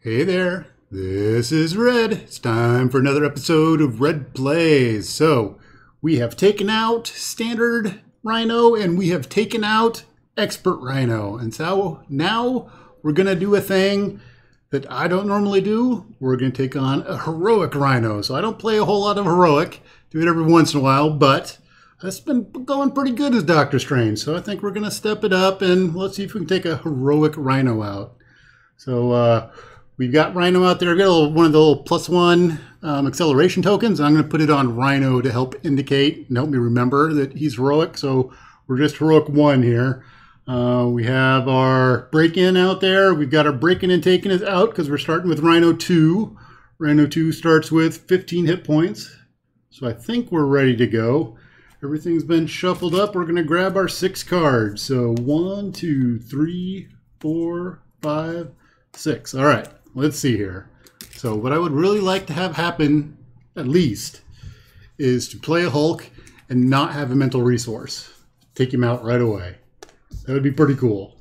Hey there, this is Red. It's time for another episode of Red Plays. So, we have taken out Standard Rhino and we have taken out Expert Rhino. And so now we're going to do a thing that I don't normally do. We're going to take on a Heroic Rhino. So I don't play a whole lot of Heroic, do it every once in a while, but that's been going pretty good as Doctor Strange. So I think we're going to step it up and let's see if we can take a Heroic Rhino out. So, we've got Rhino out there. I've got one of the little +1 acceleration tokens. I'm going to put it on Rhino to help indicate and help me remember that he's heroic. So we're just heroic 1 here. We have our break-in out there. We've got our break-in and taken is out because we're starting with Rhino 2. Rhino 2 starts with 15 hit points. So I think we're ready to go. Everything's been shuffled up. We're going to grab our 6 cards. So 1, 2, 3, 4, 5, 6. All right. Let's see here. So what I would really like to have happen, at least, is to play a Hulk and not have a mental resource. Take him out right away. That would be pretty cool.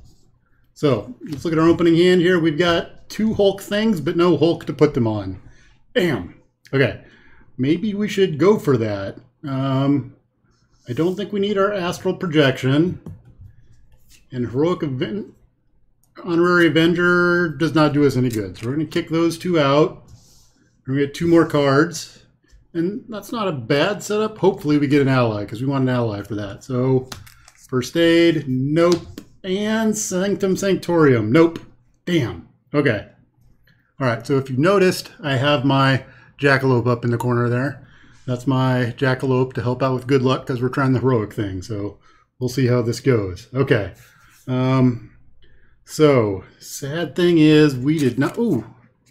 So let's look at our opening hand here. We've got 2 Hulk things, but no Hulk to put them on. Bam. Okay. Maybe we should go for that. I don't think we need our Astral Projection. And Heroic Event. Honorary Avenger does not do us any good. So we're going to kick those 2 out. We're going to get 2 more cards. And that's not a bad setup. Hopefully we get an ally because we want an ally for that. So First Aid, nope. And Sanctum Sanctorium, nope. Damn. Okay. All right, so if you've noticed, I have my Jackalope up in the corner there. That's my Jackalope to help out with good luck because we're trying the heroic thing. So we'll see how this goes. Okay. So, sad thing is we did not,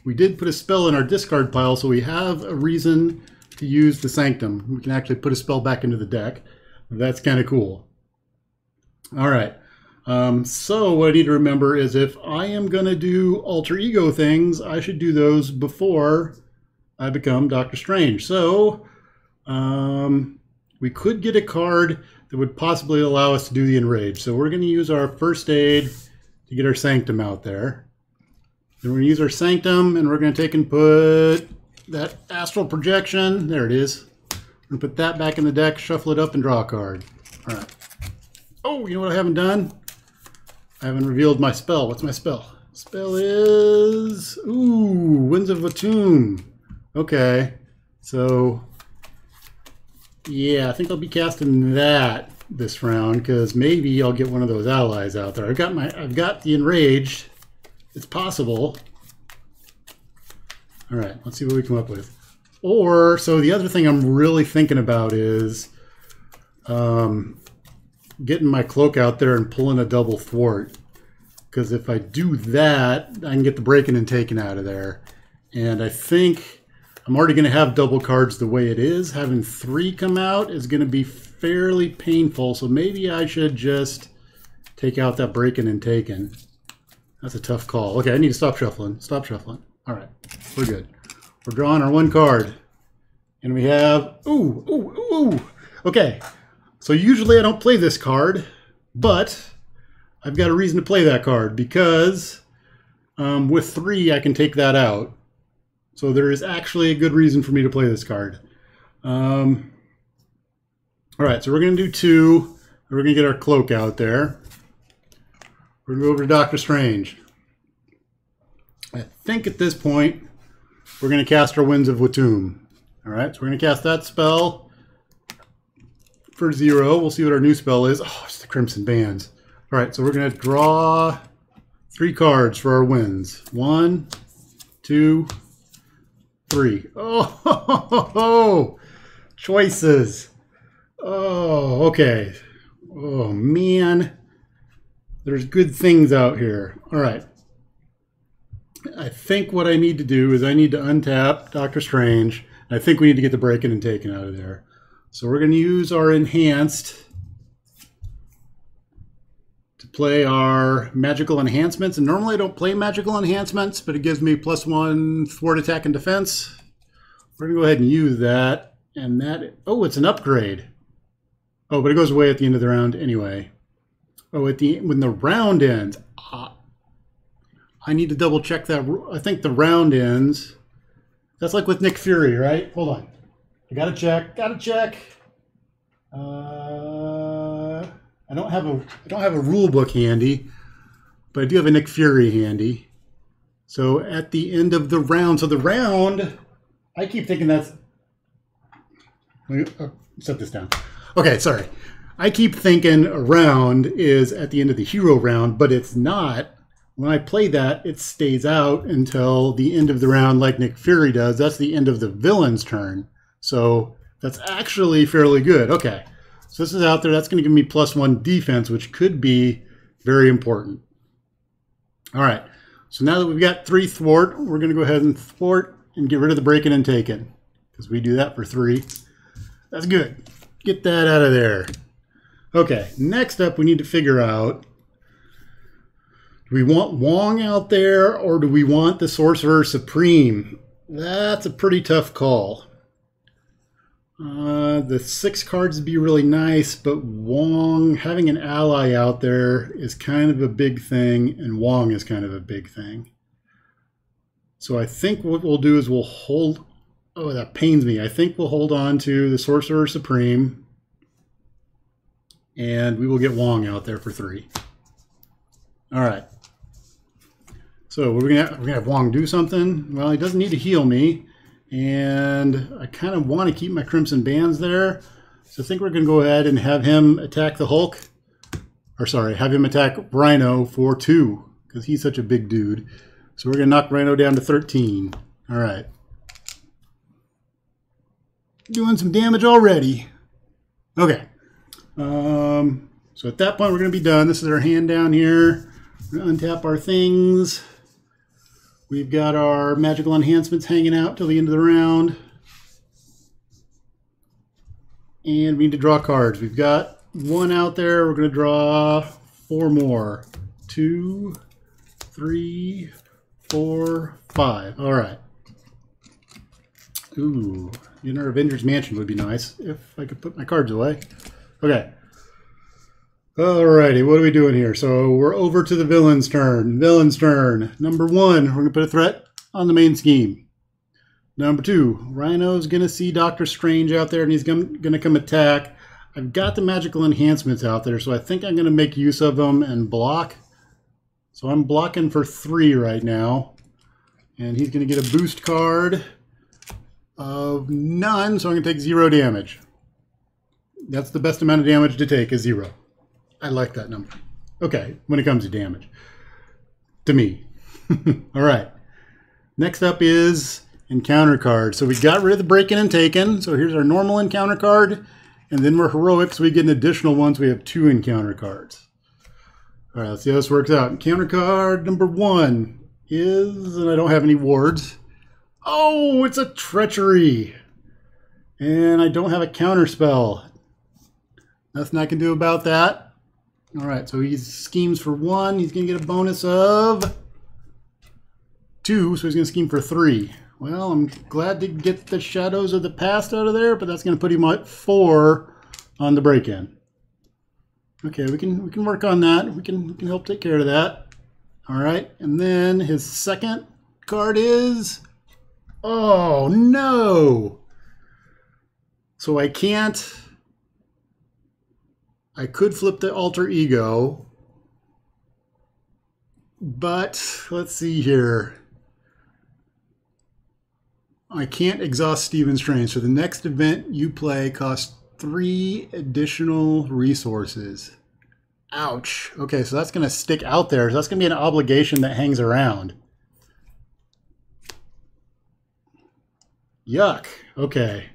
we did put a spell in our discard pile, so we have a reason to use the Sanctum. We can actually put a spell back into the deck. That's kind of cool. All right. So what I need to remember is if I am going to do alter ego things, I should do those before I become Doctor Strange. So, we could get a card that would possibly allow us to do the Enrage. So we're going to use our First Aid to get our Sanctum out there. Then we're going to use our Sanctum, and we're going to take and put that Astral Projection. There it is. We're going to put that back in the deck, shuffle it up, and draw a card. All right. Oh, you know what I haven't done? I haven't revealed my spell. What's my spell? Spell is... Winds of Watum. Okay. So, yeah, I think I'll be casting that this round because maybe I'll get one of those allies out there. I've got the Enraged. It's possible. All right, let's see what we come up with. Or so the other thing I'm really thinking about is getting my cloak out there and pulling a double thwart. Because if I do that, I can get the breaking and taken out of there. And I think I'm already going to have double cards the way it is. Having 3 come out is going to be fairly painful, so maybe I should just take out that breaking and taken. That's a tough call. Okay, I need to stop shuffling. Stop shuffling. All right, we're good. We're drawing our 1 card. And we have, Okay, so usually I don't play this card, but I've got a reason to play that card because with 3 I can take that out. So there is actually a good reason for me to play this card. All right, so we're going to do 2. We're going to get our cloak out there. We're going to go over to Doctor Strange. I think at this point, we're going to cast our Winds of Watum. All right, so we're going to cast that spell for 0. We'll see what our new spell is. Oh, it's the Crimson Bands. All right, so we're going to draw 3 cards for our winds. 1, 2, 3. Oh, choices. Oh, okay. Oh, man. There's good things out here. All right. I think what I need to do is I need to untap Doctor Strange. I think we need to get the breaking and taken out of there. So we're going to use our Enhanced to play our Magical Enhancements. And normally I don't play Magical Enhancements, but it gives me +1 thwart attack and defense. We're going to go ahead and use that. And that, it's an upgrade. Oh, but it goes away at the end of the round anyway. Oh, when the round ends. I need to double check that. I think the round ends. That's like with Nick Fury, right? Hold on. I gotta check. Gotta check. I don't have a rule book handy, but I do have a Nick Fury handy. So at the end of the round, so the round, I keep thinking that's. Let me set this down. Okay, sorry. I keep thinking a round is at the end of the hero round, but it's not. When I play that, it stays out until the end of the round like Nick Fury does. That's the end of the villain's turn. So that's actually fairly good. Okay, so this is out there. That's going to give me +1 defense, which could be very important. All right, so now that we've got 3 thwart, we're going to go ahead and thwart and get rid of the breaking and taking, because we do that for 3. That's good. Get that out of there. Okay, next up we need to figure out, do we want Wong out there or do we want the Sorcerer Supreme? That's a pretty tough call. The 6 cards would be really nice, but Wong, having an ally out there is kind of a big thing, and Wong is kind of a big thing. So I think what we'll do is we'll hold, oh, that pains me. I think we'll hold on to the Sorcerer Supreme, and we will get Wong out there for 3. All right. So we're gonna have Wong do something. Well, he doesn't need to heal me, and I kind of want to keep my Crimson Bands there. So I think we're gonna go ahead and have him attack the Hulk, or sorry, have him attack Rhino for 2 because he's such a big dude. So we're gonna knock Rhino down to 13. All right, doing some damage already. Okay. So at that point we're gonna be done. This is our hand down here. We're gonna untap our things. We've got our magical enhancements hanging out till the end of the round. And we need to draw cards. We've got 1 out there. We're going to draw 4 more. 2, 3, 4, 5. All right. Ooh, in our Avengers Mansion would be nice if I could put my cards away. Okay. Alrighty, what are we doing here? So we're over to the villain's turn. Villain's turn. Number 1, we're going to put a threat on the main scheme. Number 2, Rhino's going to see Doctor Strange out there and he's going to come attack. I've got the magical enhancements out there, so I think I'm going to make use of them and block. So I'm blocking for 3 right now. And he's going to get a boost card of none, so I'm going to take 0 damage. That's the best amount of damage to take is 0. I like that number. Okay, when it comes to damage. To me. All right. Next up is encounter card. So we got rid of the breaking and taken. So here's our normal encounter card. And then we're heroic, so we get an additional one. So we have 2 encounter cards. All right, let's see how this works out. Encounter card number 1 is, and I don't have any wards. Oh, it's a treachery. And I don't have a counter spell. Nothing I can do about that. All right, so he schemes for 1. He's going to get a bonus of 2, so he's going to scheme for 3. Well, I'm glad to get the Shadows of the Past out of there, but that's going to put him at 4 on the break-in. Okay, we can work on that. We can help take care of that. All right, and then his second card is, oh no! So I can't. I could flip the alter ego, but let's see here. I can't exhaust Stephen Strange. So the next event you play costs 3 additional resources. Ouch. Okay, so that's going to stick out there. So that's going to be an obligation that hangs around. Yuck. Okay.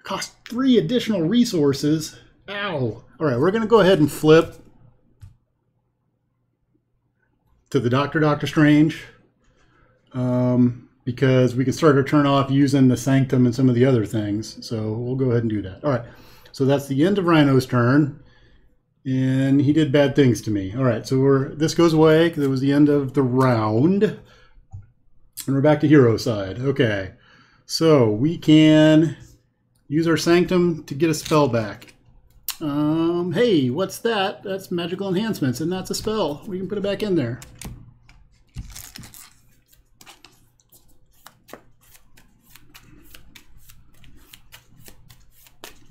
Cost 3 additional resources. Ow. All right, we're going to go ahead and flip to the Doctor Strange because we can start our turn off using the Sanctum and some of the other things. So we'll go ahead and do that. All right, so that's the end of Rhino's turn, and he did bad things to me. All right, so this goes away because it was the end of the round, and we're back to hero side. Okay, so we can use our Sanctum to get a spell back. Hey, what's that? That's magical enhancements, and that's a spell. We can put it back in there.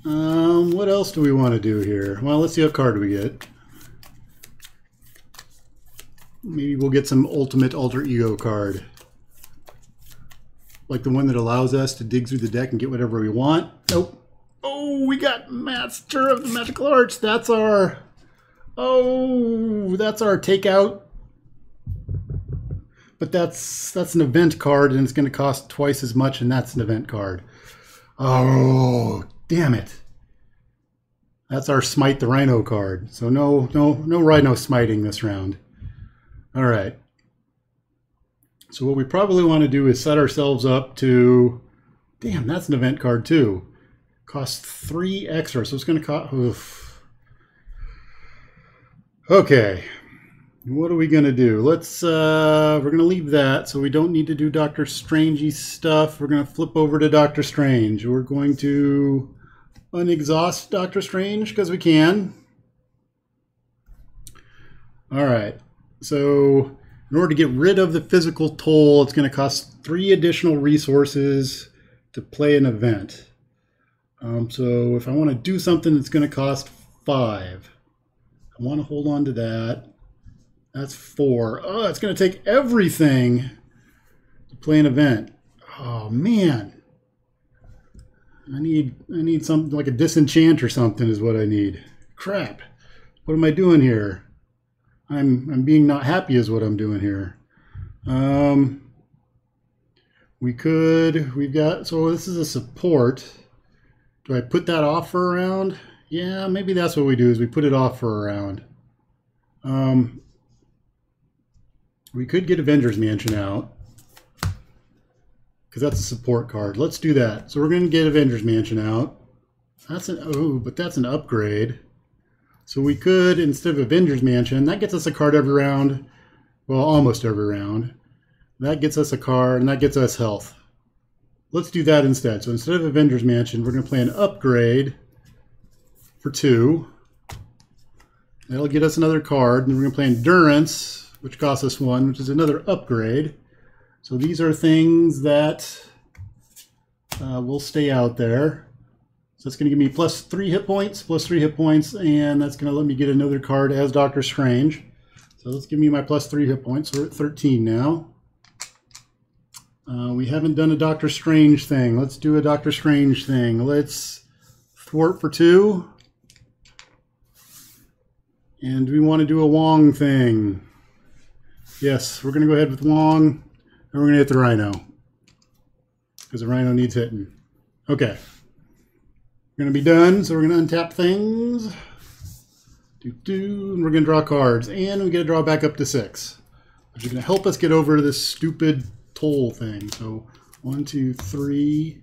What else do we want to do here? Well, let's see what card we get. Maybe we'll get some ultimate alter ego card. Like the one that allows us to dig through the deck and get whatever we want. Nope. Oh, we got Master of the Magical Arts. That's our... Oh, that's our takeout. But that's an event card, and it's going to cost twice as much, and that's an event card. Oh, damn it. That's our Smite the Rhino card. So no Rhino smiting this round. All right. So what we probably want to do is set ourselves up to... Damn, that's an event card too. Costs 3 extra, so it's going to cost... Oof. Okay. What are we going to do? Let's... we're going to leave that, so we don't need to do Doctor Strangey stuff. We're going to flip over to Doctor Strange. We're going to unexhaust Doctor Strange, because we can. All right. So... In order to get rid of the physical toll, it's going to cost 3 additional resources to play an event. So if I want to do something, it's going to cost 5. I want to hold on to that. That's 4. Oh, it's going to take everything to play an event. Oh, man. I need something like a disenchant or something is what I need. Crap. What am I doing here? I'm being not happy is what I'm doing here. We've got, so this is a support. Do I put that off for a round? Yeah, maybe that's what we do is we put it off for a round. We could get Avengers Mansion out because that's a support card. Let's do that. So we're going to get Avengers Mansion out. That's but that's an upgrade. So we could, instead of Avengers Mansion, that gets us a card every round. Well, almost every round. That gets us a card, and that gets us health. Let's do that instead. So instead of Avengers Mansion, we're going to play an upgrade for 2. That'll get us another card. And we're going to play Endurance, which costs us 1, which is another upgrade. So these are things that will stay out there. So it's going to give me plus 3 hit points, and that's going to let me get another card as Doctor Strange. So let's give me my plus 3 hit points. So we're at 13 now. We haven't done a Doctor Strange thing. Let's do a Doctor Strange thing. Let's thwart for 2. And we want to do a Wong thing. Yes, we're going to go ahead with Wong, and we're going to hit the Rhino. Because the Rhino needs hitting. Okay. We're going to be done, so we're going to untap things. And we're going to draw cards. And we get to draw back up to 6. Which is going to help us get over this stupid toll thing. So 1, 2, 3,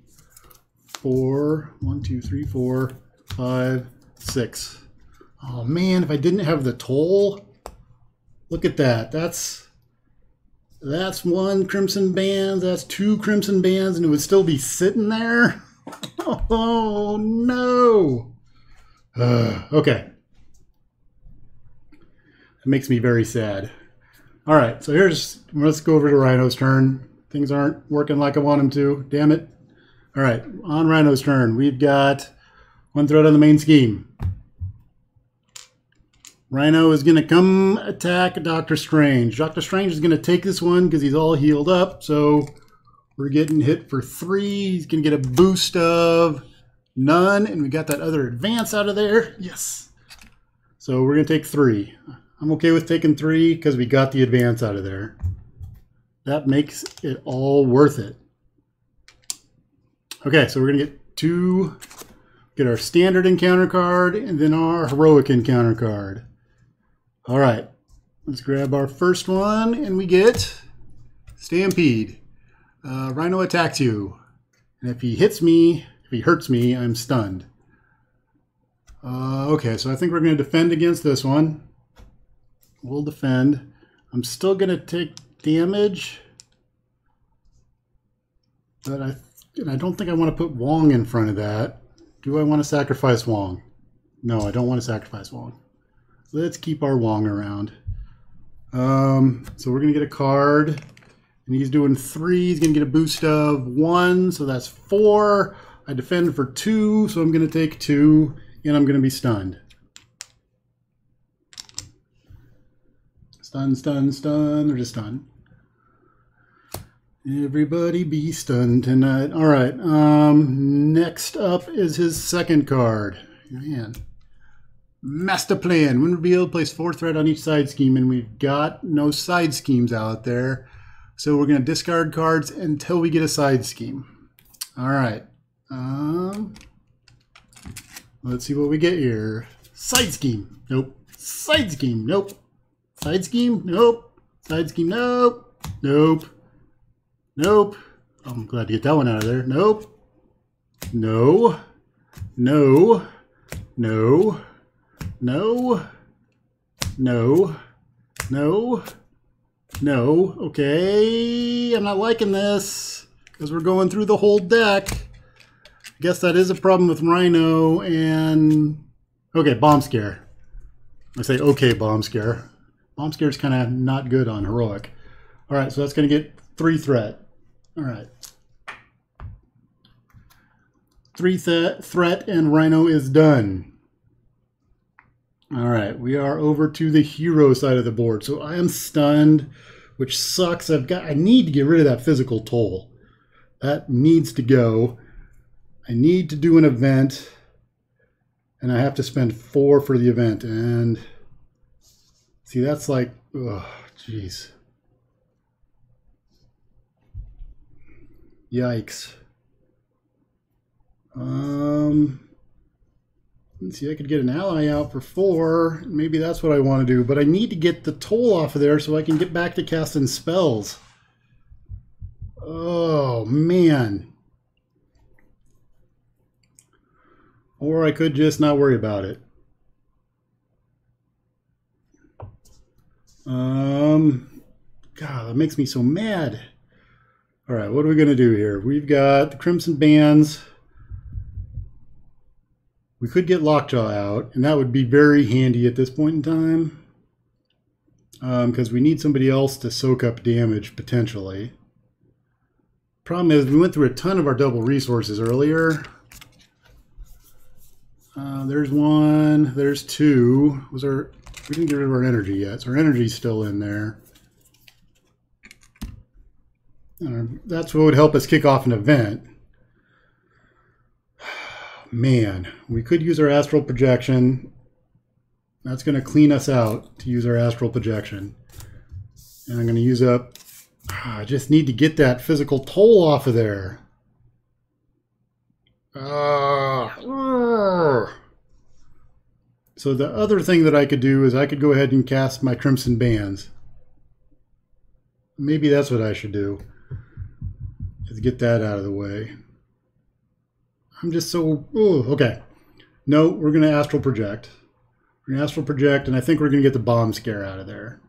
4. 1, 2, 3, 4, 5, 6. Oh man, if I didn't have the toll, look at that. That's 1 crimson band, that's 2 crimson bands, and it would still be sitting there. Oh no. Okay. That makes me very sad. All right, so let's go over to Rhino's turn. Things aren't working like I want them to. Damn it. All right, on Rhino's turn, we've got 1 threat on the main scheme. Rhino is going to come attack Doctor Strange. Doctor Strange is going to take this one because he's all healed up. So we're getting hit for 3. He's going to get a boost of none. And we got that other advance out of there. Yes. So we're going to take 3. I'm okay with taking 3 because we got the advance out of there. That makes it all worth it. Okay, so we're going to get our standard encounter card and then our heroic encounter card. All right, let's grab our first one, and we get Stampede. Rhino attacks you, and if he hurts me, I'm stunned. Okay, so I think we're going to defend against this one. We'll defend. I'm still going to take damage, but I don't think I want to put Wong in front of that. Do I want to sacrifice Wong? No, I don't want to sacrifice Wong. Let's keep our Wong around. So we're going to get a card. And he's doing 3. He's going to get a boost of 1. So that's 4. I defend for 2, so I'm going to take 2, and I'm going to be stunned. Stun, stun, stun, or just stun. Everybody be stunned tonight. All right, next up is his second card. Man. Master Plan. When revealed, place 4 threat on each side scheme, and we've got no side schemes out there. So we're going to discard cards until we get a side scheme. All right. Let's see what we get here. Side scheme. Nope. Side scheme. Nope. Side scheme. Nope. Side scheme. Nope. Nope. Nope. I'm glad to get that one out of there. Nope. No. No. No. No. No. No. No. Okay. I'm not liking this because we're going through the whole deck. I guess that is a problem with Rhino and... Okay, Bomb Scare. I say okay, Bomb Scare. Bomb Scare is kind of not good on Heroic. All right, so that's going to get 3 threat. All right. 3 threat and Rhino is done. All right, we are over to the hero side of the board. So I am stunned, which sucks. I need to get rid of that physical toll. That needs to go. I need to do an event, and I have to spend 4 for the event. And see, that's like, oh, jeez. Yikes. Let's see, I could get an ally out for 4. Maybe that's what I want to do, but I need to get the toll off of there so I can get back to casting spells. Oh, man. Or I could just not worry about it. God, that makes me so mad. All right, what are we going to do here? We've got the Crimson Bands. We could get Lockjaw out, and that would be very handy at this point in time. Because we need somebody else to soak up damage, potentially. Problem is, we went through a ton of our double resources earlier. There's 1, there's 2. We didn't get rid of our energy yet, so our energy's still in there. That's what would help us kick off an event. Man, we could use our Astral Projection. That's going to clean us out to use our Astral Projection. And I'm going to use up... I just need to get that physical toll off of there. So the other thing that I could do is I could go ahead and cast my Crimson Bands. Maybe that's what I should do. Is get that out of the way. I'm just so... Ooh, okay. No, we're going to Astral Project. We're going to Astral Project, and I think we're going to get the Bomb Scare out of there.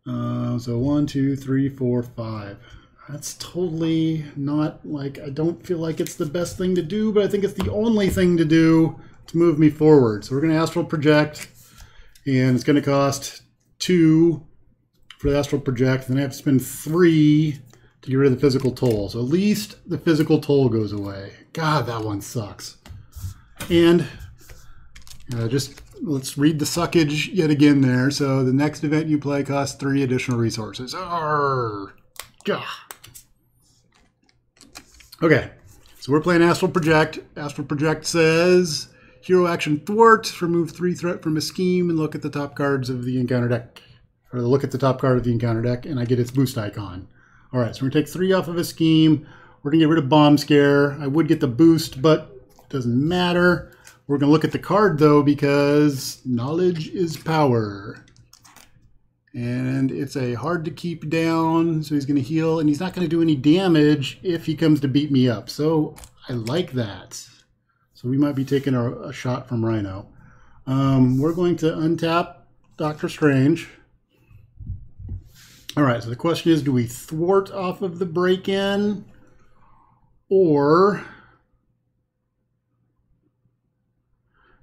So 1, 2, 3, 4, 5. That's totally not like... I don't feel like it's the best thing to do, but I think it's the only thing to do to move me forward. So we're going to Astral Project, and it's going to cost 2 for the Astral Project. Then I have to spend 3 to get rid of the physical toll. So at least the physical toll goes away. God, that one sucks. And just let's read the suckage yet again there. So the next event you play costs 3 additional resources. Arrgh. Gah. Okay, so we're playing Astral Project. Astral Project says, hero action thwart, remove 3 threat from a scheme and look at the top cards of the encounter deck. Or look at the top card of the encounter deck, and I get its boost icon. All right, so we're going to take 3 off of a scheme. We're going to get rid of Bomb Scare. I would get the boost, but it doesn't matter. We're going to look at the card, though, because knowledge is power. And it's a hard to keep down, so he's going to heal, and he's not going to do any damage if he comes to beat me up. So I like that. So we might be taking a shot from Rhino. We're going to untap Dr. Strange. All right, so the question is, do we thwart off of the break-in, or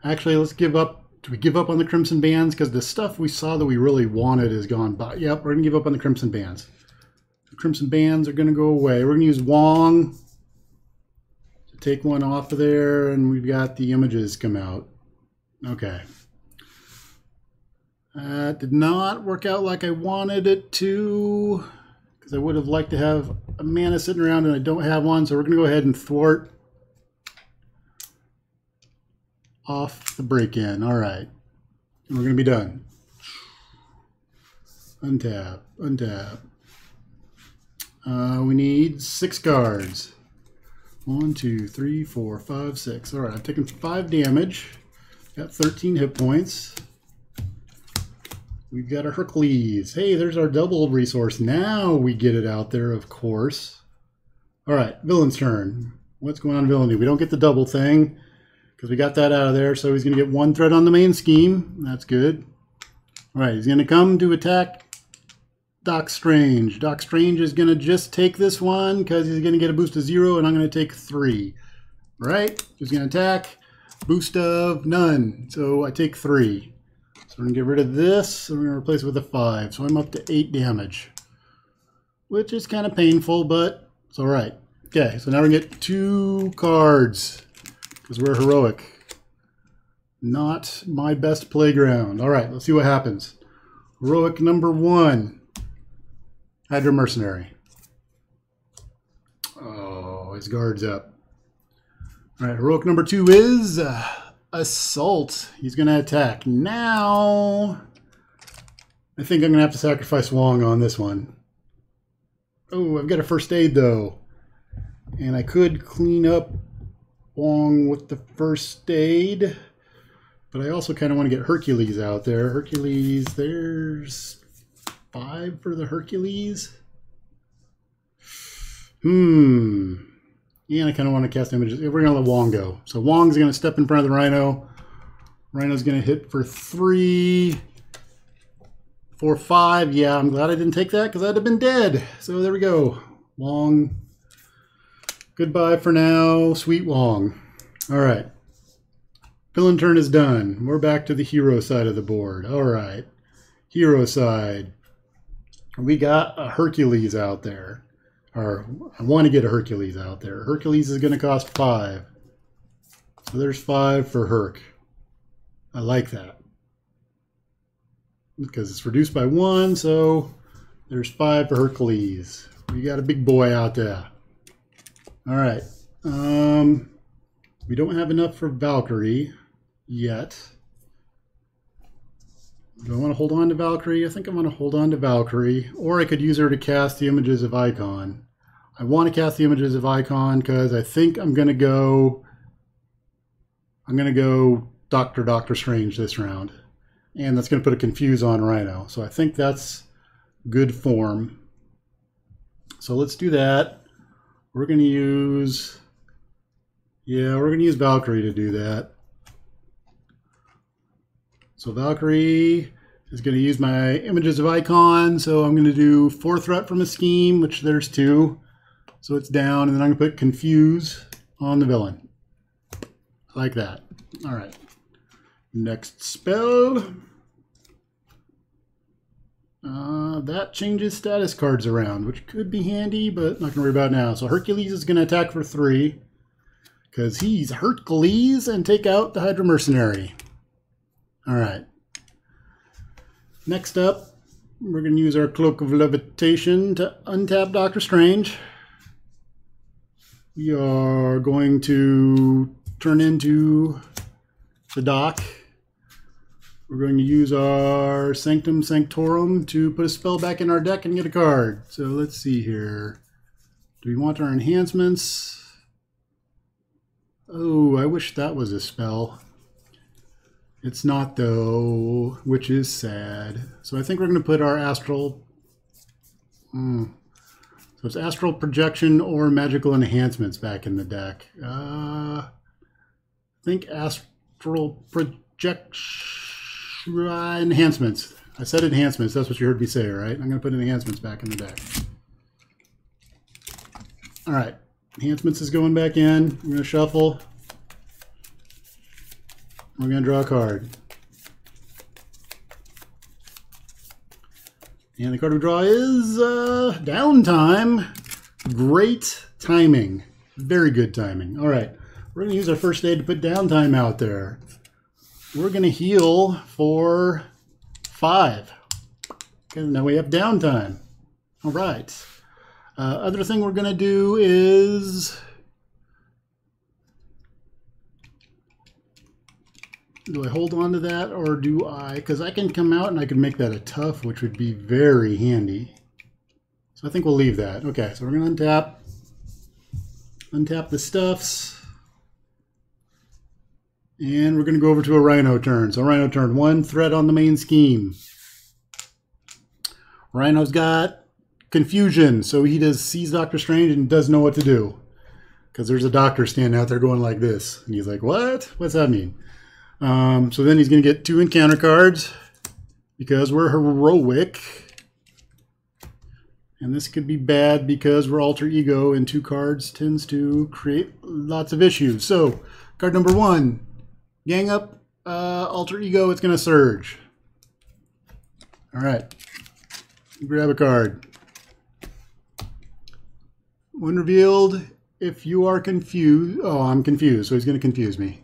actually let's give up. Do we give up on the Crimson Bands? Because the stuff we saw that we really wanted is gone by. Yep, we're going to give up on the Crimson Bands. The Crimson Bands are going to go away. We're going to use Wong. take one off of there, and we've got the images come out. Okay. That did not work out like I wanted it to, because I would have liked to have a mana sitting around, and I don't have one, so we're going to go ahead and thwart off the break-in. All right. And we're going to be done. Untap, untap. We need 6 cards. 1, 2, 3, 4, 5, 6. All right, I've taken 5 damage. Got 13 hit points. We've got a Hercules. Hey, there's our double resource. Now we get it out there, of course. All right, villain's turn. What's going on, villainy? We don't get the double thing because we got that out of there. So he's going to get 1 threat on the main scheme. That's good. All right, he's going to come to attack Doc Strange. Doc Strange is going to just take this one because he's going to get a boost of 0, and I'm going to take 3. All right, he's going to attack. Boost of none. So I take 3. So we're going to get rid of this, and we're going to replace it with a 5. So I'm up to 8 damage, which is kind of painful, but it's all right. Okay, so now we get 2 cards because we're heroic. Not my best playground. All right, let's see what happens. Heroic number 1, Hydra Mercenary. Oh, his guard's up. All right, heroic number 2 is Assault. He's going to attack. Now, I think I'm going to have to sacrifice Wong on this one. Oh, I've got a first aid, though. And I could clean up Wong with the first aid. But I also kind of want to get Hercules out there. Hercules, there's 5 for the Hercules. And I kind of want to cast images. We're going to let Wong go. So Wong's going to step in front of the Rhino. Rhino's going to hit for 3, 4, 5. Yeah, I'm glad I didn't take that because I'd have been dead. So there we go. Wong. Goodbye for now, sweet Wong. All right. Villain turn is done. We're back to the hero side of the board. All right. Hero side. We got a Hercules out there. Or I want to get a Hercules out there. Hercules is going to cost 5. So there's 5 for Herc. I like that. Because it's reduced by 1, so there's 5 for Hercules. We got a big boy out there. All right. We don't have enough for Valkyrie yet. Do I want to hold on to Valkyrie? I think I want to hold on to Valkyrie. Or I could use her to cast the images of Icon. I want to cast the images of Icon because I think I'm going to go Doctor Strange this round. And that's going to put a Confuse on Rhino. So I think that's good form. So let's do that. We're going to use... Yeah, we're going to use Valkyrie to do that. So Valkyrie is going to use my images of Icon. So I'm going to do 4 threat from a scheme, which there's 2. So it's down, and then I'm going to put Confuse on the villain. Like that. All right. Next spell. That changes status cards around, which could be handy, but not going to worry about it now. So Hercules is going to attack for 3, because he's Hercules, and take out the Hydra Mercenary. All right. Next up, we're going to use our Cloak of Levitation to untap Doctor Strange. We are going to turn into the Doc. We're going to use our Sanctum Sanctorum to put a spell back in our deck and get a card. So let's see here. Do we want our enhancements? Oh, I wish that was a spell. It's not though, which is sad. So I think we're going to put our Astral... So it's Astral Projection or Magical Enhancements back in the deck. I think Astral Projection Enhancements. I said enhancements. That's what you heard me say, right? I'm going to put enhancements back in the deck. All right. Enhancements is going back in. I'm going to shuffle. We're going to draw a card. And the card we draw is Downtime. Great timing. Very good timing. All right. We're going to use our first aid to put downtime out there. We're going to heal for 5. Okay, now we have downtime. All right. Other thing we're going to do is... Do I hold on to that or do I? Because I can come out and I can make that a tough, which would be very handy. So I think we'll leave that. Okay, so we're going to untap the stuffs. And we're going to go over to a Rhino turn. So Rhino turn 1, threat on the main scheme. Rhino's got confusion, so he sees Doctor Strange and does know what to do. Because there's a doctor standing out there going like this. And he's like, what? What's that mean? So then he's going to get 2 encounter cards because we're heroic. And this could be bad because we're alter ego and 2 cards tends to create lots of issues. So card number 1, gang up, alter ego, it's going to surge. All right, grab a card. When revealed, if you are confused, oh, I'm confused, so he's going to confuse me.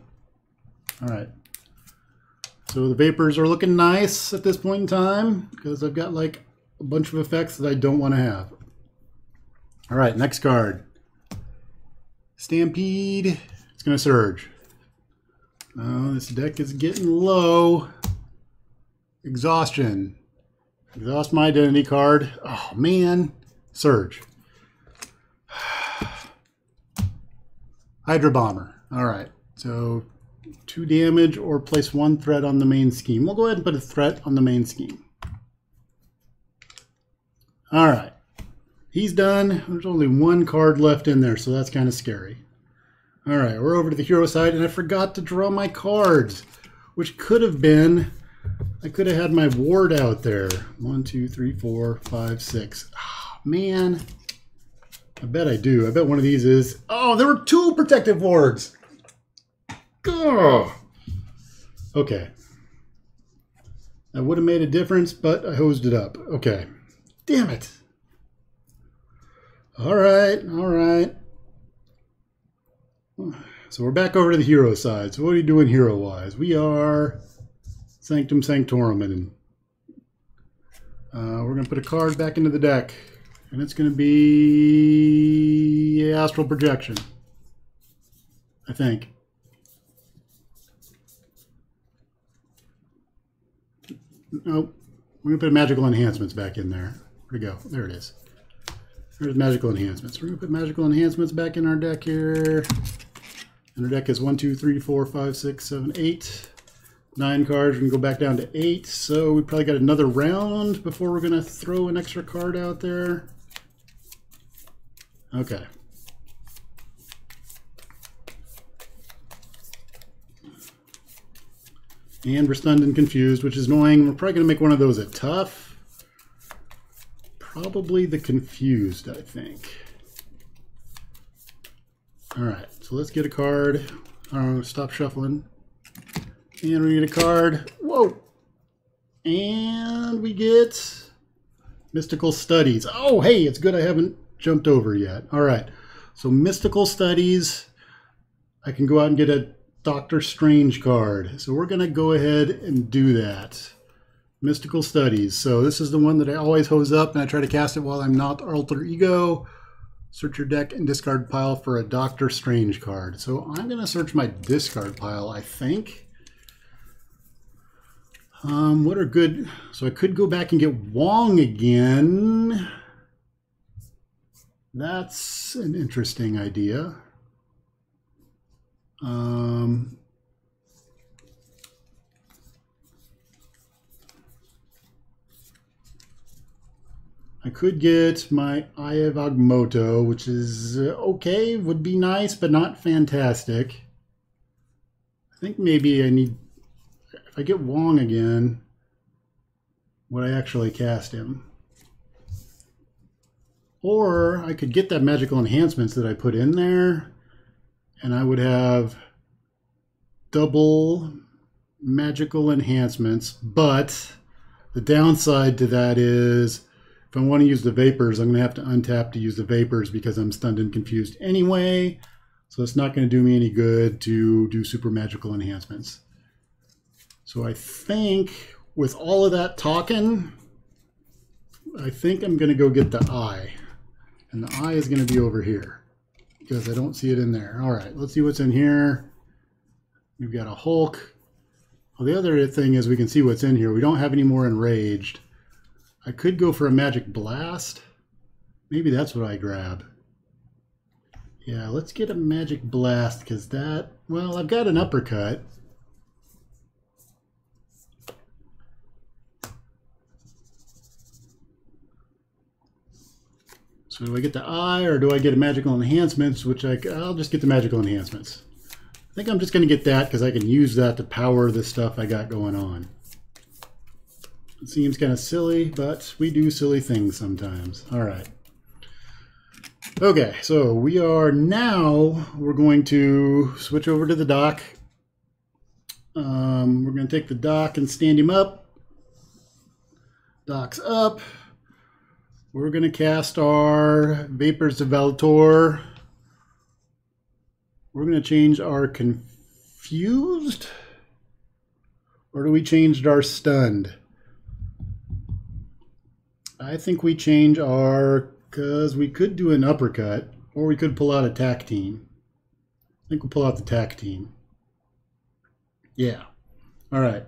All right. So the vapors are looking nice at this point in time because I've got like a bunch of effects that I don't want to have. All right, next card. Stampede. It's going to surge. Oh, this deck is getting low. Exhaustion. Exhaust my identity card. Oh, man. Surge. Hydra Bomber. All right, so 2 damage or place 1 threat on the main scheme. We'll go ahead and put a threat on the main scheme. All right, he's done. There's only 1 card left in there, so that's kind of scary. All right, we're over to the hero side, and I forgot to draw my cards, which could have been, I could have had my ward out there. 1, 2, 3, 4, 5, 6. Oh, man, I bet I do. I bet one of these is, oh, there were 2 protective wards. Oh. Okay. That would have made a difference, but I hosed it up. Okay. Damn it. All right. All right. So we're back over to the hero side. So what are you doing hero-wise? We are Sanctum Sanctorum. And we're going to put a card back into the deck. And it's going to be Astral Projection. I think. Nope. We're going to put magical enhancements back in there. Where'd it go? There it is. There's magical enhancements. We're going to put magical enhancements back in our deck here. And our deck is 1, 2, 3, 4, 5, 6, 7, 8. 9 cards. We can go back down to 8. So we probably got another round before we're going to throw an extra card out there. Okay. And we're stunned and confused, which is annoying. We're probably going to make one of those a tough. Probably the confused, I think. All right, so let's get a card. Stop shuffling. And we get a card. Whoa! And we get Mystical Studies. Oh, hey, it's good I haven't jumped over yet. All right, so Mystical Studies. I can go out and get a Doctor Strange card. So we're going to go ahead and do that. Mystical Studies. So this is the one that I always hose up and I try to cast it while I'm not alter ego. Search your deck and discard pile for a Doctor Strange card. So I'm going to search my discard pile, I think. What are good? So I could go back and get Wong again. That's an interesting idea. I could get my Eye of Agamotto, which is okay, would be nice, but not fantastic. I think maybe I need, if I get Wong again, would I actually cast him? Or I could get that magical enhancements that I put in there, and I would have double magical enhancements, but the downside to that is if I want to use the vapors, I'm going to have to untap to use the vapors because I'm stunned and confused anyway. So it's not going to do me any good to do super magical enhancements. So I think with all of that talking, I think I'm going to go get the eye. And the eye is going to be over here because I don't see it in there. All right, let's see what's in here. We've got a Hulk. Well, the other thing is we can see what's in here. We don't have any more enraged. I could go for a magic blast. Maybe that's what I grab. Yeah, let's get a magic blast because that, well, I've got an uppercut. So do I get the eye or do I get a magical enhancements, which I'll just get the magical enhancements. I think I'm just going to get that because I can use that to power the stuff I got going on. It seems kind of silly, but we do silly things sometimes. All right. Okay, so we're going to switch over to the dock. We're going to take the dock and stand him up. Dock's up. We're going to cast our Vapors of Valator. We're going to change our confused. Or do we change our stunned? I think we change our, because we could do an uppercut, or we could pull out a Tac Team. I think we'll pull out the Tac Team. Yeah. All right.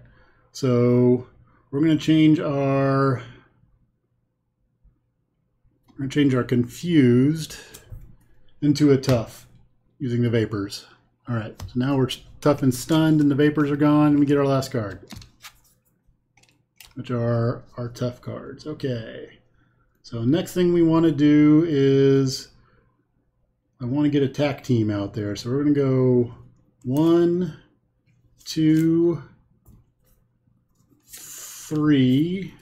So we're going to change our confused into a tough using the vapors. All right. So now we're tough and stunned, and the vapors are gone, and we get our last card, which are our tough cards. Okay. So next thing we want to do is I want to get a Tac Team out there. So we're going to go 1, 2, 3.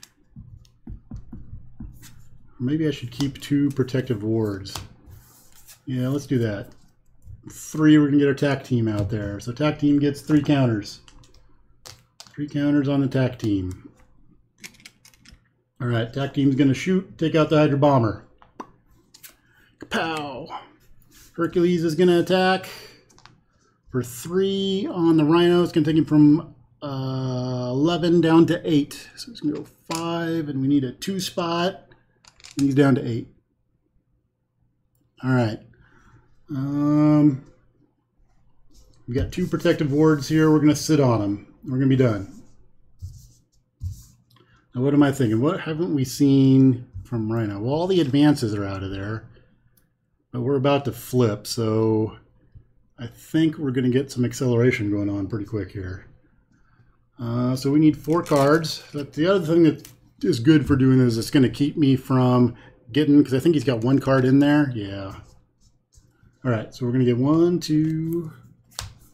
Maybe I should keep 2 protective wards. Yeah, let's do that. 3, we're going to get our Tac Team out there. So Tac Team gets 3 counters. 3 counters on the Tac Team. All right, Tac Team's going to shoot, take out the Hydra Bomber. Kapow! Hercules is going to attack for 3 on the Rhino. It's going to take him from 11 down to 8. So it's going to go 5, and we need a 2 spot, and he's down to 8. All right. We got 2 protective wards here. We're going to sit on them. We're going to be done. Now, what am I thinking? What haven't we seen from Rhino? Well, all the advances are out of there, but we're about to flip, so I think we're going to get some acceleration going on pretty quick here. So we need 4 cards. But the other thing that is good for doing this is it's going to keep me from getting, because I think he's got 1 card in there. Yeah. All right, so we're going to get 1, 2,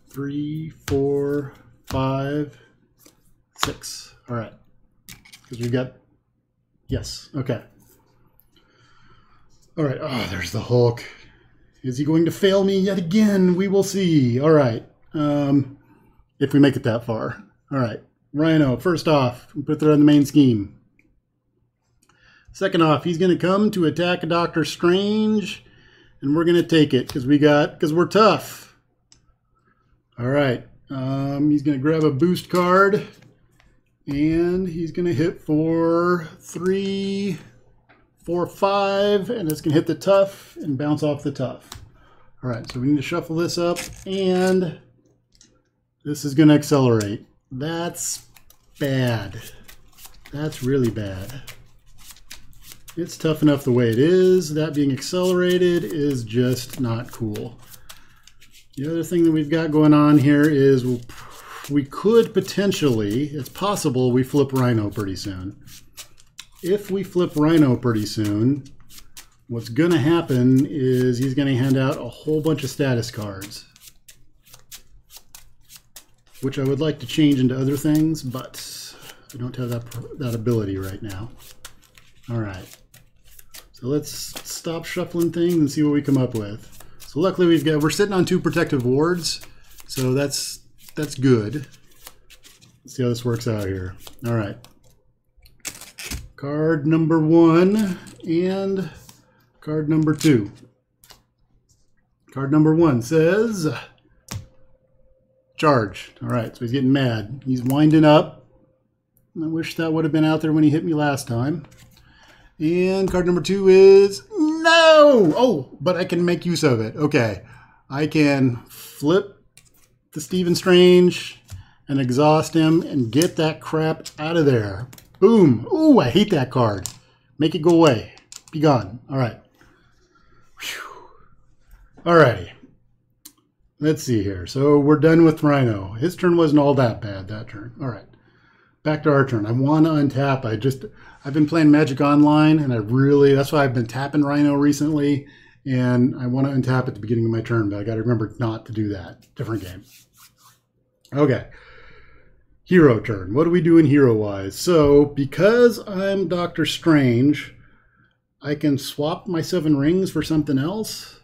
3, 4, 5, 6. All right. Because we've got, yes, okay. All right, oh, there's the Hulk. Is he going to fail me yet again? We will see. All right, if we make it that far. All right, Rhino, first off, put that on the main scheme. Second off, he's going to come to attack a Doctor Strange, and we're going to take it because we're tough. All right, he's going to grab a boost card. And he's going to hit for 3, 4, 5, and it's going to hit the tough and bounce off the tough. All right, so we need to shuffle this up, and this is going to accelerate. That's bad. That's really bad. It's tough enough the way it is. That being accelerated is just not cool. The other thing that we've got going on here is we could potentially, it's possible we flip Rhino pretty soon. If we flip Rhino pretty soon, what's going to happen is he's going to hand out a whole bunch of status cards, which I would like to change into other things, but I don't have that ability right now. All right, so let's stop shuffling things and see what we come up with. So luckily we're sitting on 2 protective wards, so that's good. Let's see how this works out here. All right. card number 1 and card number 2. Card number 1 says charge. All right, so he's getting mad. He's winding up. I wish that would have been out there when he hit me last time. And card number 2 is no! Oh, but I can make use of it. Okay, I can flip the Stephen Strange and exhaust him and get that crap out of there. Boom. Ooh, I hate that card. Make it go away. Be gone. All right. All righty. Let's see here. So we're done with Rhino. His turn wasn't all that bad, that turn. All right. Back to our turn. I want to untap. I've been playing Magic Online, and that's why I've been tapping Rhino recently, and I want to untap at the beginning of my turn, but I got to remember not to do that. Different game. Okay. Hero turn. What are we doing hero-wise? So, because I'm Doctor Strange, I can swap my 7 rings for something else.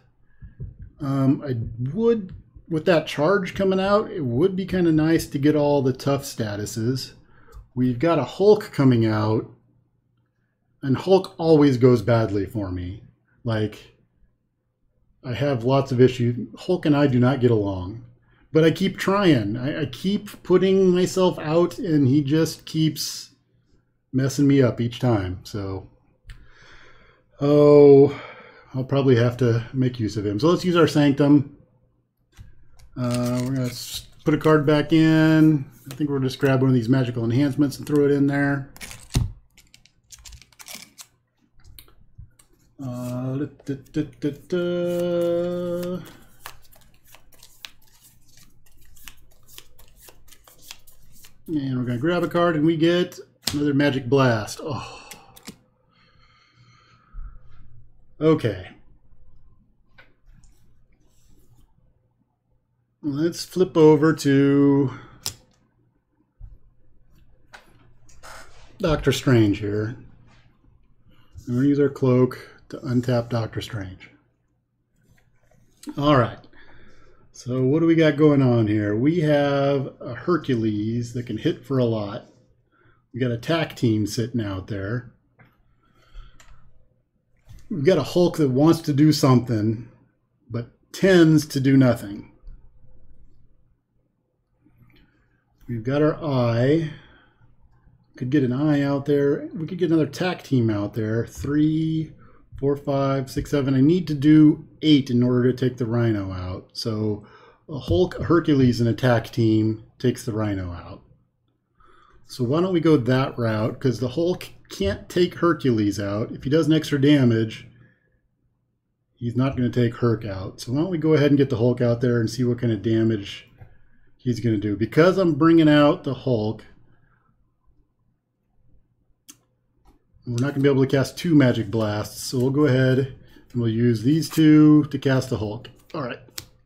I would, with that charge coming out, it would be kind of nice to get all the tough statuses. We've got a Hulk coming out, and Hulk always goes badly for me. Like, I have lots of issues. Hulk and I do not get along. But I keep trying. I keep putting myself out, and he just keeps messing me up each time. So, I'll probably have to make use of him. So let's use our Sanctum. We're going to put a card back in. I think we'll just grab one of these magical enhancements and throw it in there. And we're going to grab a card, and we get another Magic Blast. Oh. Okay. Let's flip over to Doctor Strange here. We're going to use our cloak to untap Doctor Strange. All right. So what do we got going on here? We have a Hercules that can hit for a lot. We got a Tac Team sitting out there. We've got a Hulk that wants to do something, but tends to do nothing. We've got our Eye. Could get an Eye out there. We could get another Tac Team out there. 3, 4, 5, 6, 7. I need to do 8 in order to take the Rhino out. So a Hulk, a Hercules, and a Tac Team takes the Rhino out. So why don't we go that route? Because the Hulk can't take Hercules out. If he does an extra damage, he's not going to take Herc out. So why don't we go ahead and get the Hulk out there and see what kind of damage he's going to do. Because I'm bringing out the Hulk, we're not going to be able to cast 2 Magic Blasts. So we'll go ahead and we'll use these 2 to cast the Hulk. All right,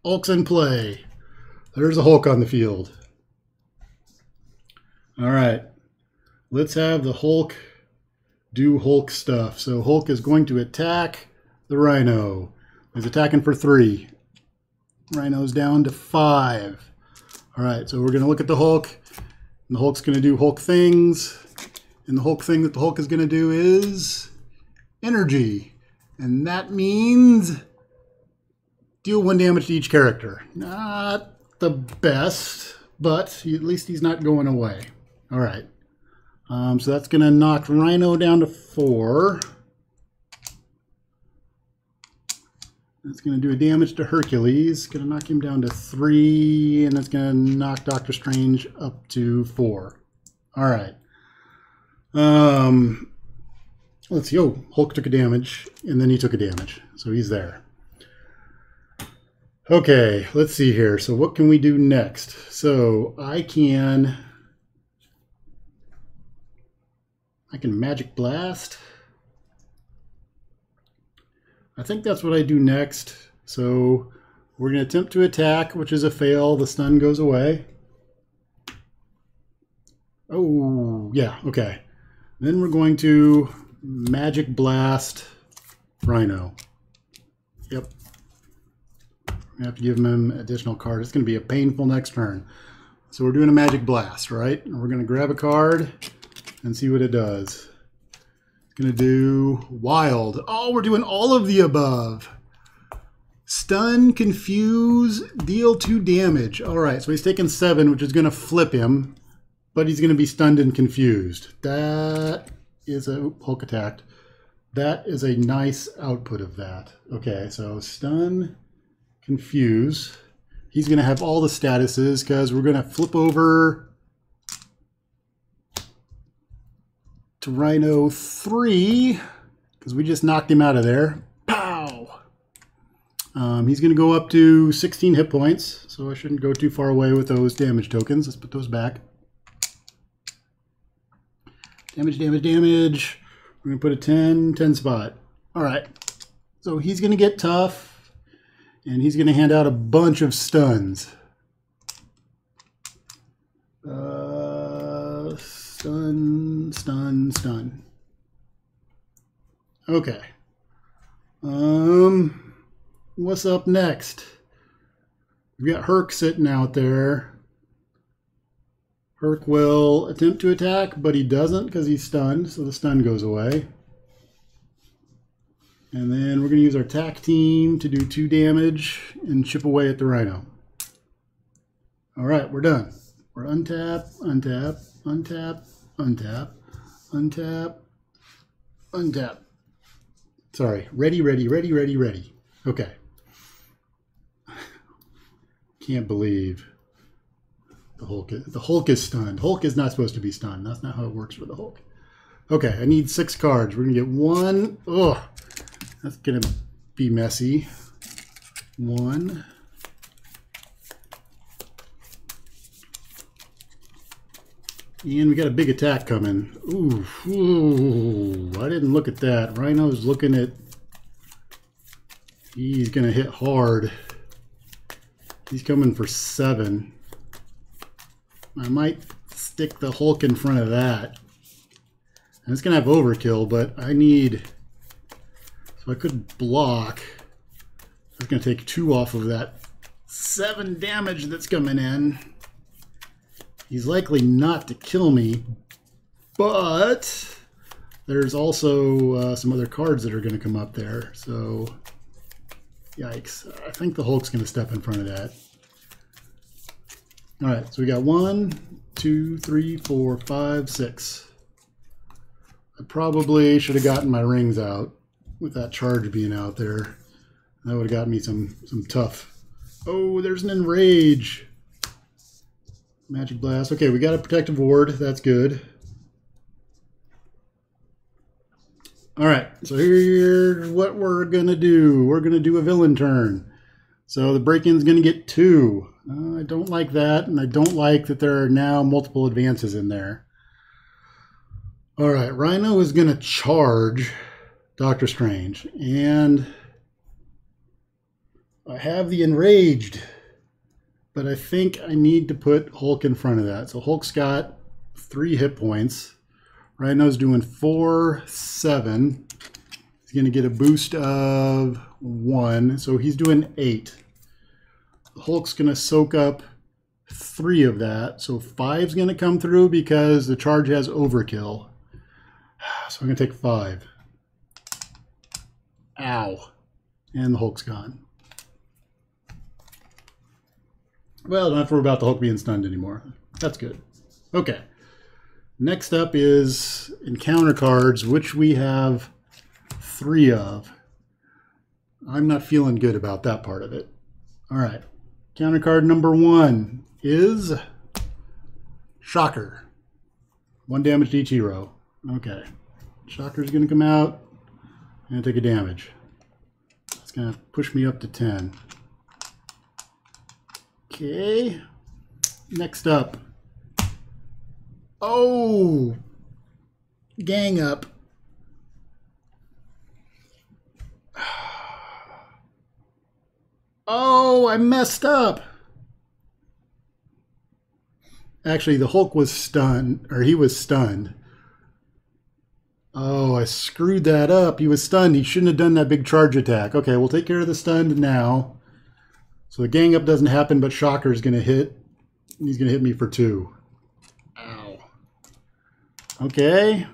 Hulk's in play. There's a Hulk on the field. All right, let's have the Hulk do Hulk stuff. So Hulk is going to attack the Rhino. He's attacking for 3. Rhino's down to 5. All right, so we're going to look at the Hulk, and the Hulk's going to do Hulk things. And the Hulk thing that the Hulk is going to do is energy. And that means deal 1 damage to each character. Not the best, but at least he's not going away. All right. So that's going to knock Rhino down to 4. That's going to do a damage to Hercules. Going to knock him down to 3. And that's going to knock Doctor Strange up to 4. All right. Let's see. Oh, Hulk took a damage, and then he took a damage. So he's there. Okay, let's see here. So what can we do next? So I can Magic Blast. I think that's what I do next. So we're going to attempt to attack, which is a fail. The stun goes away. Oh, yeah, okay. Then we're going to Magic Blast Rhino. Yep. We're going to have to give him an additional card. It's going to be a painful next turn. So we're doing a Magic Blast, right? And we're going to grab a card and see what it does. Gonna do wild. Oh, we're doing all of the above. Stun, confuse, deal 2 damage. All right, so he's taking 7, which is gonna flip him, but he's gonna be stunned and confused. That is a Hulk attacked. That is a nice output of that. Okay, so stun, confuse. He's gonna have all the statuses because we're gonna flip over to Rhino 3, because we just knocked him out of there. Pow! He's going to go up to 16 hit points, so I shouldn't go too far away with those damage tokens. Let's put those back. Damage, damage, damage. We're going to put a 10 spot. All right. So he's going to get tough, and he's going to hand out a bunch of stuns. Stun, stun, stun. Okay. What's up next? We've got Herc sitting out there. Herc will attempt to attack, but he doesn't because he's stunned, so the stun goes away. And then we're going to use our Tac Team to do 2 damage and chip away at the Rhino. All right, we're done. We're untap, untap, untap, untap, untap, untap. Sorry, ready, ready, ready, ready, ready. Okay. Can't believe the Hulk is stunned. Hulk is not supposed to be stunned. That's not how it works for the Hulk. Okay, I need 6 cards. We're gonna get 1. Ugh, that's gonna be messy. 1. And we got a big attack coming. Ooh, I didn't look at that. Rhino's looking at... He's going to hit hard. He's coming for 7. I might stick the Hulk in front of that. And it's going to have overkill, but I need... So I could block. I'm going to take 2 off of that 7 damage that's coming in. He's likely not to kill me, but there's also some other cards that are going to come up there. So, yikes. I think the Hulk's going to step in front of that. All right, so we got 1, 2, 3, 4, 5, 6. I probably should have gotten my rings out with that charge being out there. That would have got me some tough. Oh, there's an Enrage. Magic Blast. Okay, we got a protective ward. That's good. All right, so here's what we're going to do. We're going to do a villain turn. So the break-in's going to get 2. I don't like that, and I don't like that there are now multiple advances in there. All right, Rhino is going to charge Doctor Strange, and I have the Enraged. But I think I need to put Hulk in front of that. So Hulk's got 3 hit points. Rhino's doing 4, 7. He's going to get a boost of 1. So he's doing 8. Hulk's going to soak up 3 of that. So 5's going to come through because the charge has overkill. So I'm going to take 5. Ow. And the Hulk's gone. Well, don't have to worry about the Hulk being stunned anymore. That's good. Okay. Next up is encounter cards, which we have 3 of. I'm not feeling good about that part of it. All right. Counter card number 1 is Shocker. 1 damage to each hero. Okay. Shocker's going to come out and take a damage. It's going to push me up to 10. Okay, next up. Oh, gang up. Oh, I messed up. Actually, the Hulk was stunned, or he was stunned. Oh, I screwed that up. He was stunned. He shouldn't have done that big charge attack. Okay, we'll take care of the stunned now. So the gang up doesn't happen, but Shocker's going to hit. He's going to hit me for 2. Ow. Okay.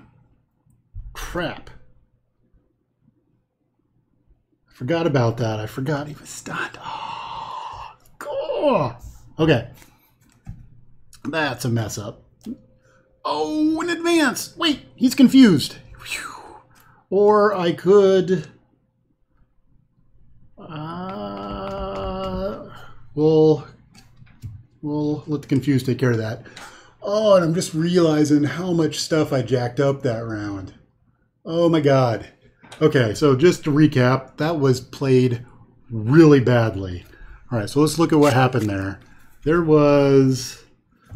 Crap. Forgot about that. I forgot he was stunned. Oh, God. Okay. That's a mess up. Oh, in advance. Wait, he's confused. Whew. Or I could... We'll let the confused take care of that. Oh, and I'm just realizing how much stuff I jacked up that round. Oh my God. Okay, so just to recap, that was played really badly. All right, so let's look at what happened there. There was...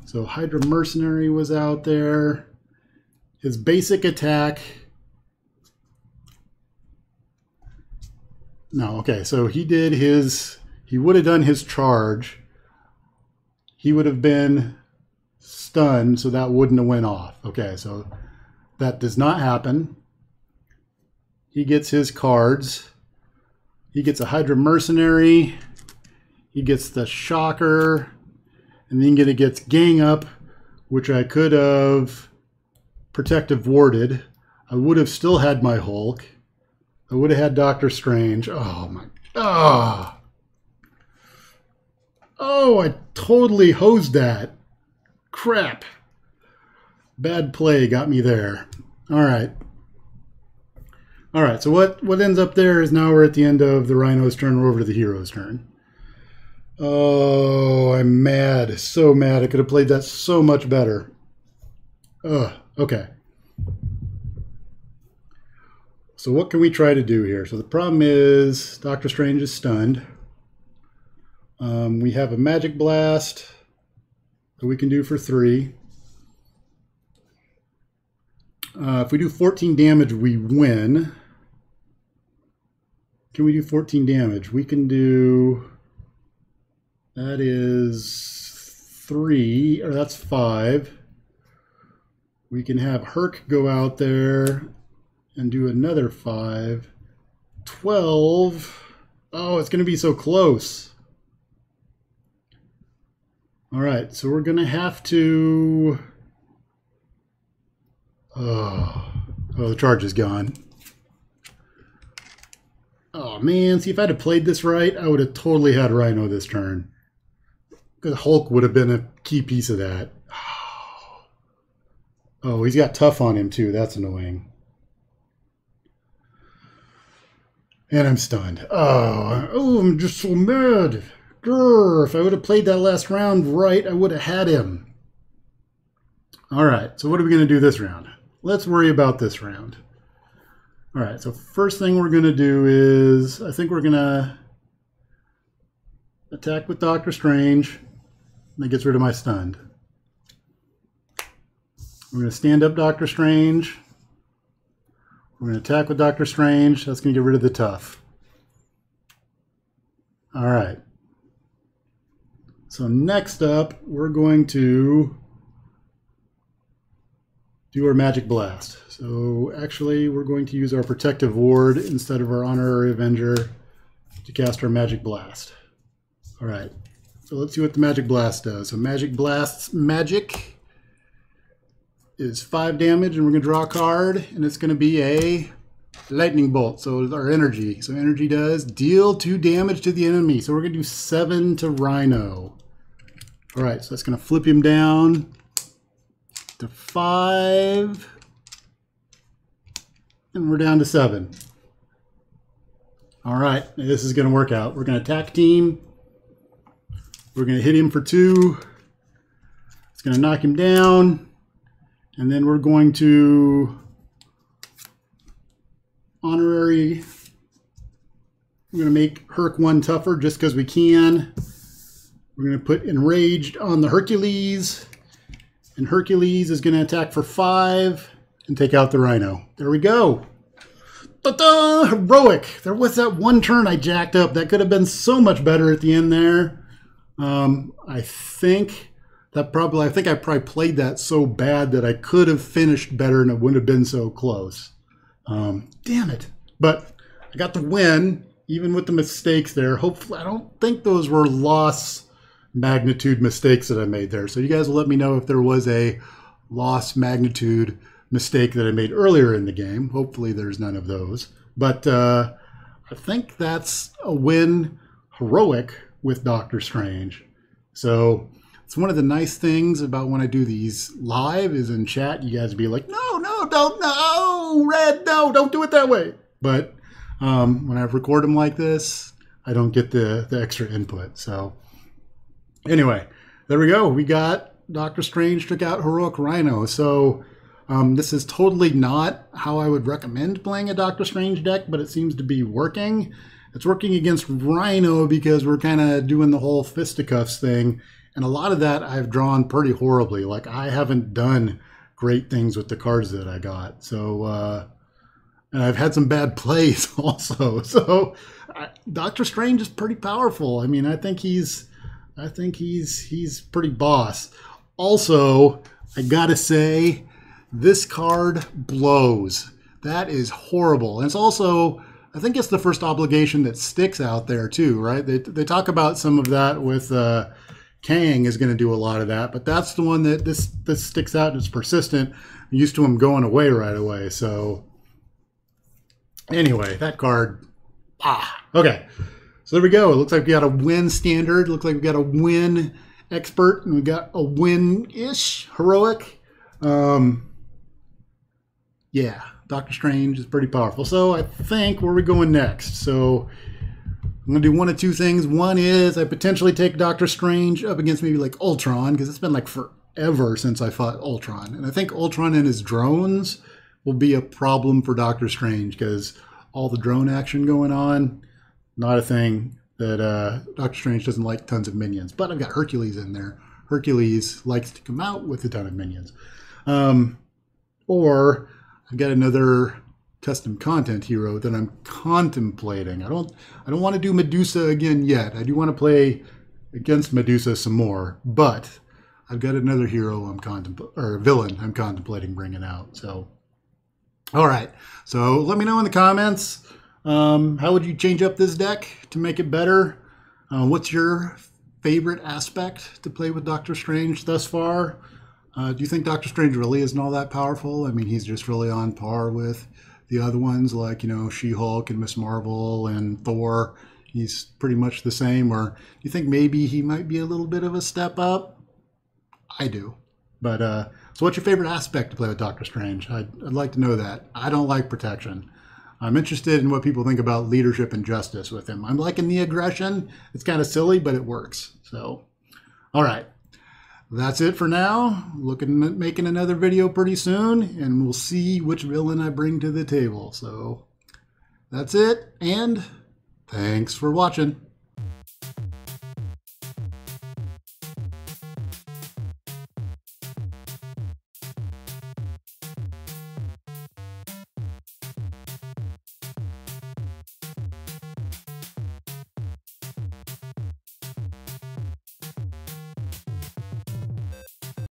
So Hydra Mercenary was out there. His basic attack... No, okay, so he did his... He would have done his charge. He would have been stunned, so that wouldn't have went off. Okay, so that does not happen. He gets his cards. He gets a Hydra Mercenary. He gets the Shocker. And then he gets Gang Up, which I could have Protective Warded. I would have still had my Hulk. I would have had Doctor Strange. Oh my... Oh! Oh, I totally hosed that. Crap. Bad play got me there. All right. All right, so what ends up there is now we're at the end of the Rhino's turn. We're over to the hero's turn. Oh, I'm mad. So mad. I could have played that so much better. Ugh, okay. So what can we try to do here? So the problem is Doctor Strange is stunned. We have a Magic Blast that we can do for 3. If we do 14 damage, we win. Can we do 14 damage? We can do... That is 3, or that's 5. We can have Herc go out there and do another 5. 12. Oh, it's going to be so close. All right, so we're going to have to... Oh, the charge is gone. Oh, man. See, if I'd have played this right, I would have totally had Rhino this turn. The Hulk would have been a key piece of that. Oh, he's got tough on him, too. That's annoying. And I'm stunned. Oh, I'm just so mad. Grr, if I would have played that last round right, I would have had him. All right, so what are we going to do this round? Let's worry about this round. All right, so first thing we're going to do is, I think we're going to attack with Doctor Strange. That gets rid of my stunned. We're going to stand up Doctor Strange. We're going to attack with Doctor Strange. That's going to get rid of the tough. All right. So next up, we're going to do our Magic Blast. So actually, we're going to use our Protective Ward instead of our Honorary Avenger to cast our Magic Blast. All right. So let's see what the Magic Blast does. So Magic Blast's magic is 5 damage, and we're going to draw a card, and it's going to be a Lightning Bolt. So our energy. So energy does deal 2 damage to the enemy. So we're going to do 7 to Rhino. All right, so that's going to flip him down to 5. And we're down to 7. All right, this is going to work out. We're going to Tac Team. We're going to hit him for 2. It's going to knock him down. And then we're going to Honorary. We're going to make Herc 1 tougher just because we can. We're going to put Enraged on the Hercules. And Hercules is going to attack for 5 and take out the Rhino. There we go. Ta-da! Heroic. There was that one turn I jacked up. That could have been so much better at the end there. I think I probably played that so bad that I could have finished better and it wouldn't have been so close. Damn it. But I got the win, even with the mistakes there. Hopefully, I don't think those were loss magnitude mistakes that I made there. So you guys will let me know if there was a loss magnitude mistake that I made earlier in the game. Hopefully there's none of those. But I I think that's a win heroic with Doctor Strange. So it's one of the nice things about when I do these live is in chat, you guys be like, no, Red, no, don't do it that way. But when I record them like this, I don't get the extra input. So anyway, there we go. We got Doctor Strange took out heroic Rhino. So this is totally not how I would recommend playing a Doctor Strange deck, but it seems to be working. It's working against Rhino because we're kind of doing the whole fisticuffs thing. And a lot of that I've drawn pretty horribly. Like, I haven't done great things with the cards that I got. So, and I've had some bad plays also. So Doctor Strange is pretty powerful. I mean, I think he's pretty boss. Also, I gotta say, this card blows. That is horrible. And it's also, I think it's the first obligation that sticks out there too, right? They talk about some of that with Kang is going to do a lot of that, but that's the one that this sticks out and is persistent. I'm used to him going away right away. So anyway, that card, okay. So there we go. It looks like we got a win standard. Looks like we got a win expert, and we got a win-ish heroic. Yeah, Doctor Strange is pretty powerful. So I think, where are we going next? So I'm going to do one of two things. One is I potentially take Doctor Strange up against maybe like Ultron, because it's been like forever since I fought Ultron. And I think Ultron and his drones will be a problem for Doctor Strange, because all the drone action going on, not a thing that Doctor Strange doesn't like tons of minions. But I've got Hercules in there. Hercules likes to come out with a ton of minions. Or I've got another custom content hero that I'm contemplating. I don't want to do Medusa again yet. I do want to play against Medusa some more, but I've got another hero villain I'm contemplating bringing out. So, all right. So let me know in the comments, how would you change up this deck to make it better? What's your favorite aspect to play with Doctor Strange thus far? Do you think Doctor Strange really isn't all that powerful? I mean, he's just really on par with the other ones, like, She-Hulk and Miss Marvel and Thor. He's pretty much the same. Or do you think maybe he might be a little bit of a step up? I do. But so what's your favorite aspect to play with Doctor Strange? I'd like to know that. I don't like protection. I'm interested in what people think about leadership and justice with him. I'm liking the aggression. It's kind of silly, but it works. So, all right. That's it for now. Looking at making another video pretty soon, and we'll see which villain I bring to the table. So that's it, and thanks for watching.